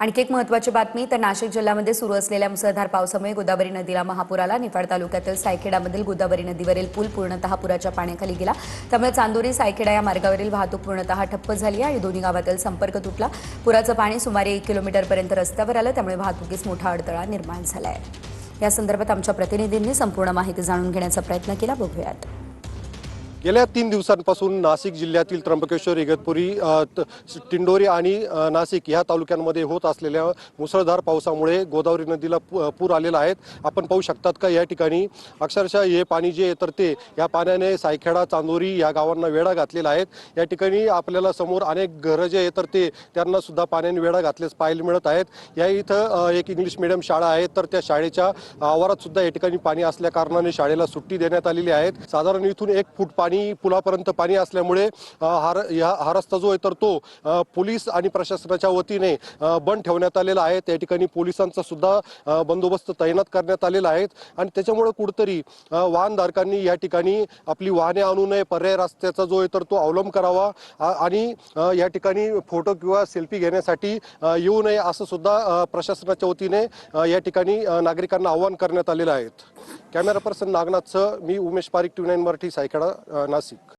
आणखी एक महत्त्वाची बातमी तर नाशिक जिल्ह्यामध्ये सुरू असलेल्या मुसळधार पावसामुळे गोदावरी नदीला महापूर आला। निफाड तालुक्यातील सायखेडामधील गोदावरी नदीवरील पूल पूर्णतः पुराच्या पाण्याखाली गेला। त्यामुळे चांदोरी सायखेडा या मार्गावरील वाहतूक पूर्णतः ठप्प झाली आहे आणि दोन्ही गावातील संपर्क तुटला। पुराचं पाणी सुमारे 1 किलोमीटरपर्यंत रस्त्यावर आलं, त्यामुळे वाहतुकीस मोठा अडथळा निर्माण झाला आहे। या संदर्भात आमच्या प्रतिनिधींनी संपूर्ण माहिती जाणून घेण्याचा प्रयत्न केला, बघूयात। गेल्या 3 दिवसांपासून नाशिक जिल्ह्यातील त्र्यंबकेश्वर, इगतपुरी, टिंडोरी आणि नाशिक या तालुक्यांमध्ये होत असलेल्या मुसळधार पावसामुळे गोदावरी नदीला पूर आलेला आहे। आपण पाहू शकतात का या ठिकाणी अक्षरशः हे पाणी जे तर ते या पाण्याने सायखेडा, चांदोरी या गावांना वेढा घातलेला आहे। या ठिकाणी आपल्याला समोर अनेक घरं जे तर ते त्यांना सुद्धा पाण्याने वेढा घातलेच पाहायला मिळत आहेत। या इथं एक इंग्लिश मीडियम शाळा आहे, तर त्या शाळेच्या आवारात सुद्धा या ठिकाणी पाणी असल्या कारणाने शाळेला सुट्टी देण्यात आलेली आहे। साधारण इथून 1 फूट पाणी पुलापर्यंत पाणी असल्यामुळे हा रस्ता जो आहे तर तो पोलीस आणि प्रशासनाच्या वतीने बंद ठेवण्यात आलेला आहे। त्या ठिकाणी पोलिसांचा सुद्धा बंदोबस्त तैनात करण्यात आलेला आहे आणि त्याच्यामुळे कुठेतरी वाहनधारकांनी या ठिकाणी आपली वाहने आणू नये, पर्याय रस्त्याचा जो आहे तर तो अवलंब करावा आणि या ठिकाणी फोटो किंवा सेल्फी घेण्यासाठी येऊ नये असं सुद्धा प्रशासनाच्या वतीने या ठिकाणी नागरिकांना आवाहन करण्यात आलेलं आहे। कॅमेरा पर्सन नागनाथसह मी उमेश पारिक, TV9 मराठी, सायखेडा, नाशिक।